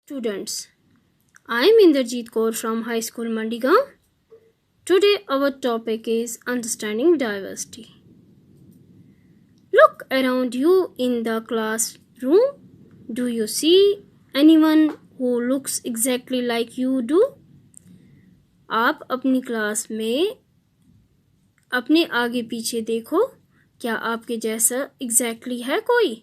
Students, I am Inderjeet Kaur from High School Mandigaon. Today our topic is understanding diversity. Look around you in the classroom. Do you see anyone who looks exactly like you do? आप अपनी class में अपने आगे पीछे देखो, क्या आपके जैसा exactly है कोई?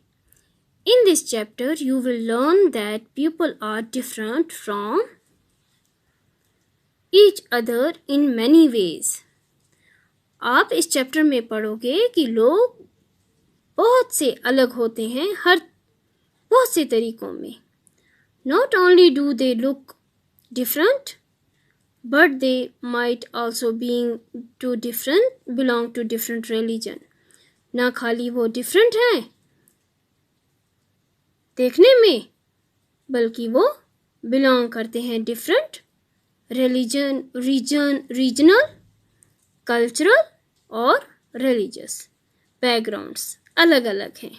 In this chapter, you will learn that people are different from each other in many ways. आप इस चैप्टर में पढ़ोगे कि लोग बहुत से अलग होते हैं बहुत से तरीकों में. Not only do they look different, but they might also belong to different religion. ना खाली वो different हैं देखने में, बल्कि वो belong करते हैं different regional, cultural और religious backgrounds अलग अलग हैं.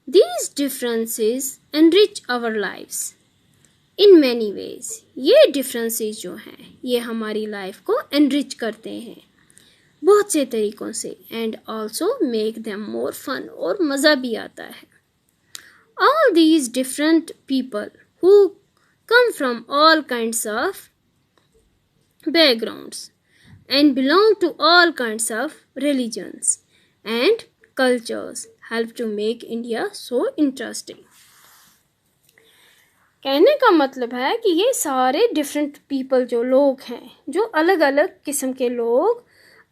These differences enrich our lives in many ways. ये differences जो हैं ये हमारी life को enrich करते हैं बहुत से तरीकों से and also make them more fun और मज़ा भी आता है. All these different people who come from all kinds of backgrounds and belong to all kinds of religions and cultures help to make India so interesting. कहने का मतलब है कि ये सारे डिफरेंट पीपल जो लोग हैं, जो अलग अलग किस्म के लोग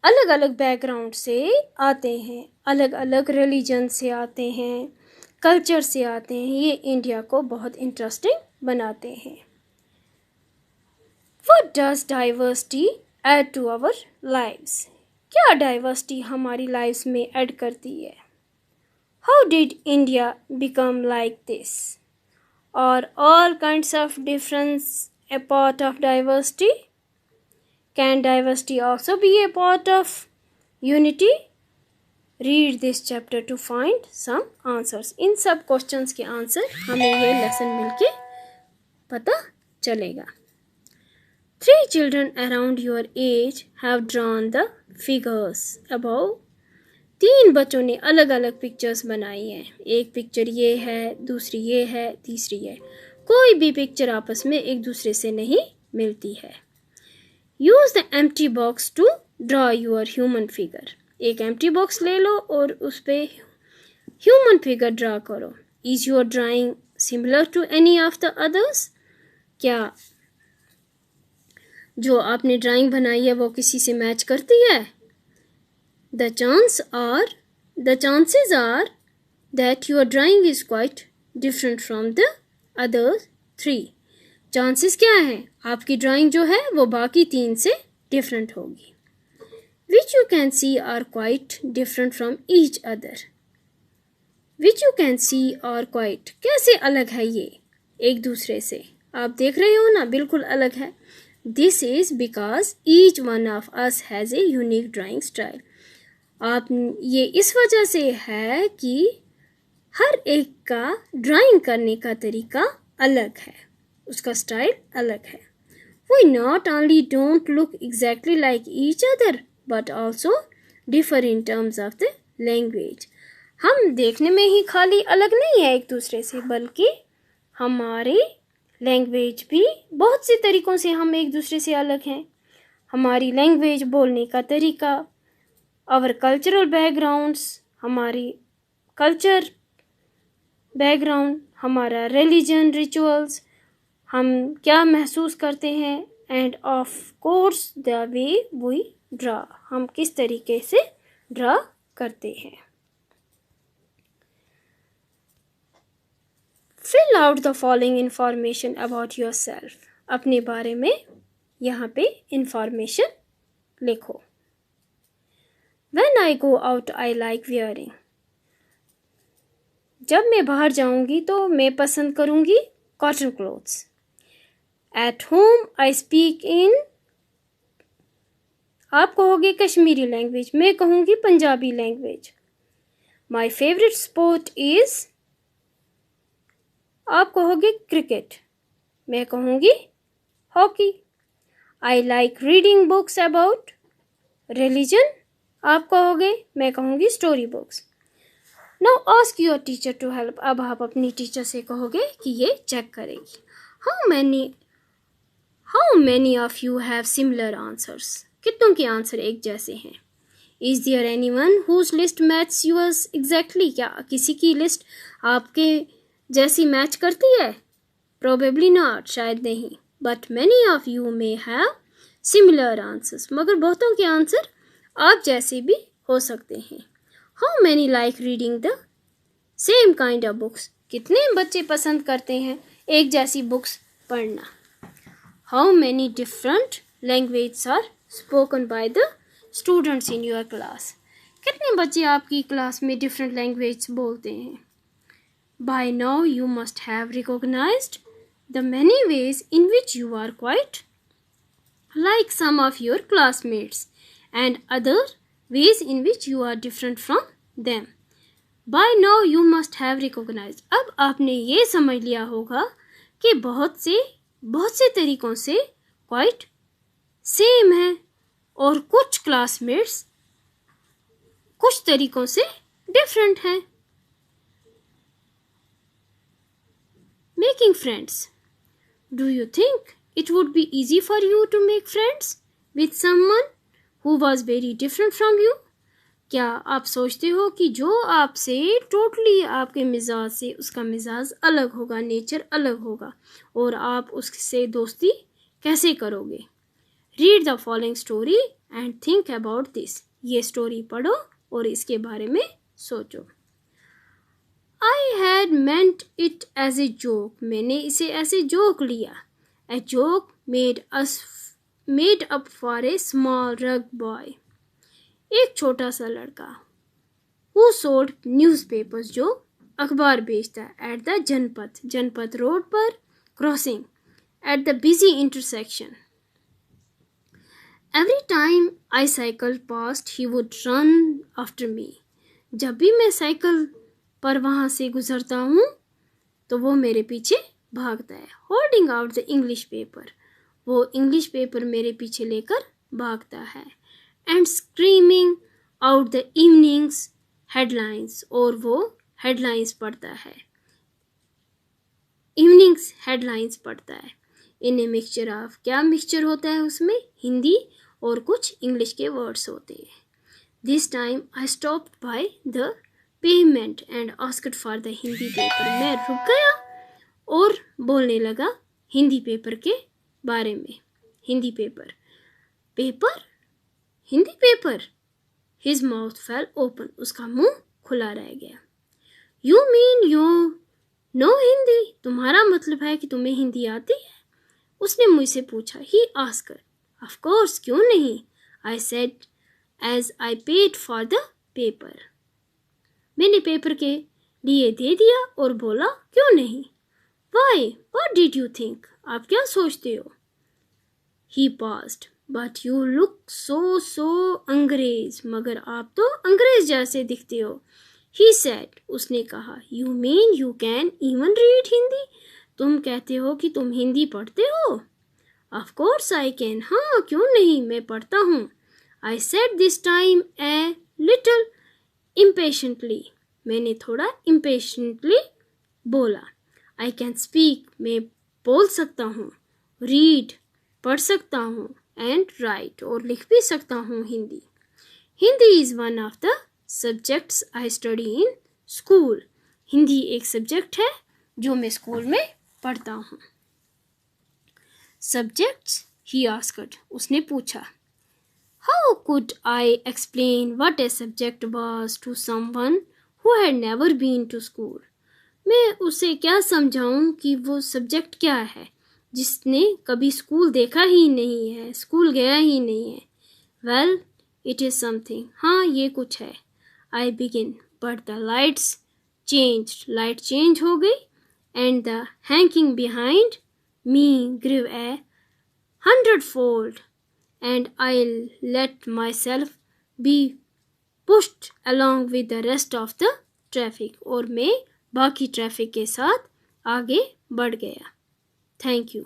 अलग अलग बैकग्राउंड से आते हैं, अलग अलग रिलीजन से आते हैं, कल्चर से आते हैं, ये इंडिया को बहुत इंटरेस्टिंग बनाते हैं. What does diversity add to our lives? क्या डाइवर्सिटी हमारी लाइफ्स में ऐड करती है? How did India become like this? Are all kinds of difference a part of diversity? Can diversity also be a part of unity? Read this chapter to find some answers. इन सब questions के answer हमें ये lesson मिलके पता चलेगा. 3 children around your age have drawn the figures above. 3 बच्चों ने अलग अलग पिक्चर्स बनाई हैं. एक पिक्चर ये है, दूसरी ये है, तीसरी है. कोई भी पिक्चर आपस में एक दूसरे से नहीं मिलती है. Use the empty box to draw your human figure. एक empty box ले लो और उस पे human figure ड्रा करो. Is your drawing similar to any of the others? क्या जो आपने ड्राइंग बनाई है वो किसी से मैच करती है? The chances are that your drawing is quite different from the other 3. Chances क्या हैं? आपकी ड्राइंग जो है वो बाकी 3 से डिफरेंट होगी. Which you can see are quite different from each other. Which you can see are quite कैसे अलग है ये एक दूसरे से? आप देख रहे हो ना, बिल्कुल अलग है. This is because each one of us has a unique drawing style. आप ये इस वजह से है कि हर एक का ड्राइंग करने का तरीका अलग है, उसका स्टाइल अलग है. We not only don't look exactly like each other but also differ in terms of the language. हम देखने में ही खाली अलग नहीं है एक दूसरे से, बल्कि हमारी लैंग्वेज भी बहुत से तरीकों से हम एक दूसरे से अलग हैं. हमारी लैंग्वेज बोलने का तरीका, आवर कल्चरल बैकग्राउंड्स, हमारी कल्चर बैकग्राउंड, हमारा रिलीजन, रिचुअल्स, हम क्या महसूस करते हैं, and of course the way we draw, हम किस तरीके से ड्रा करते हैं. Fill out the following information about yourself. अपने बारे में यहाँ पे information लिखो. When I go out, I like wearing. जब मैं बाहर जाऊंगी तो मैं पसंद करूंगी cotton clothes. At home, I speak in. आप कहोगे कश्मीरी लैंग्वेज, मैं कहूँगी Punjabi language. My favorite sport is. आप कहोगे क्रिकेट, मैं कहूँगी hockey. I like reading books about religion, आप कहोगे, मैं कहूँगी story books. Now ask your teacher to help, अब आप अपनी टीचर से कहोगे कि ये चेक करेगी। How many of you have similar answers, कितनों के आंसर एक जैसे हैं। Is there anyone whose list match yours exactly, क्या किसी की लिस्ट आपके जैसी मैच करती है? प्रोबेबली नॉट, शायद नहीं। But many of you may have similar answers, मगर बहुतों के आंसर आप जैसे भी हो सकते हैं। How many like reading the same kind of books, कितने बच्चे पसंद करते हैं एक जैसी बुक्स पढ़ना। How many different language are spoken by the students in your class, कितने बच्चे आपकी क्लास में डिफरेंट लैंग्वेज बोलते हैं। By now you must have recognised the many ways in which you are quite like some of your classmates and other ways in which you are different from them. By now you must have recognized, अब आपने ये समझ लिया होगा कि बहुत से तरीकों से quite सेम है और कुछ क्लासमेट्स कुछ तरीकों से डिफरेंट हैं। Making friends. Do you think it would be easy for you to make friends with someone who was very different from you? क्या आप सोचते हो कि जो आपसे टोटली आपके मिजाज से, उसका मिजाज अलग होगा, नेचर अलग होगा, और आप उससे दोस्ती कैसे करोगे? Read the following story and think about this, ये स्टोरी पढ़ो और इसके बारे में सोचो। I had meant it as a joke, मैंने इसे ऐसे जोक लिया। A joke made up for a small rug boy, एक छोटा सा लड़का। Who sold newspapers, जो अखबार बेचता है। At the जनपथ रोड पर। Crossing at the busy intersection. Every time I cycled past, he would run after me, जब भी मैं साइकिल पर वहाँ से गुजरता हूँ तो वो मेरे पीछे भागता है। Holding out the English paper, वो इंग्लिश पेपर मेरे पीछे लेकर भागता है। And screaming out the evenings headlines, और वो हेडलाइंस पढ़ता है, इवनिंग्स हेडलाइंस पढ़ता है। इन ए मिक्सचर ऑफ, क्या मिक्सचर होता है उसमें? हिंदी और कुछ इंग्लिश के वर्ड्स होते हैं। This time I stopped by the payment and asked for the Hindi paper, मैं रुक गया और बोलने लगा हिंदी पेपर के बारे में। Hindi paper, Hindi paper. His mouth fail open, उसका मुंह खुला रह गया। You mean you know Hindi, तुम्हारा मतलब है कि तुम्हें हिंदी आती है? उसने मुझसे पूछा। ही आस्क्ड, ऑफ कोर्स, क्यों नहीं, I said as I paid for the paper, मैंने पेपर के लिए दे दिया और बोला क्यों नहीं। Why, what did you think, आप क्या सोचते हो? He passed, but you look so अंग्रेज, मगर आप तो अंग्रेज जैसे दिखते हो। ही सेड, उसने कहा। You mean you can even read Hindi, तुम कहते हो कि तुम हिंदी पढ़ते हो? ऑफ कोर्स आई कैन, हाँ क्यों नहीं, मैं पढ़ता हूँ। I said this time a little impatiently, मैंने थोड़ा impatiently बोला। I can speak, मैं बोल सकता हूँ। Read, पढ़ सकता हूँ। And write, और लिख भी सकता हूँ Hindi. Hindi is one of the subjects I study in school, Hindi एक सब्जेक्ट है जो मैं स्कूल में पढ़ता हूँ। Subjects, he asked, उसने पूछा। How could I explain what a subject was to someone who had never been to school? मैं उसे क्या समझाऊं कि वो सब्जेक्ट क्या है जिसने कभी स्कूल देखा ही नहीं है, स्कूल गया ही नहीं है। Well, it is something, हाँ ये कुछ है। I begin, but the lights changed, light change हो गई। And the hanging behind me grew 100-fold. And I'll let myself be pushed along with the rest of the traffic, और मैं बाकी traffic के साथ आगे बढ़ गया। Thank you.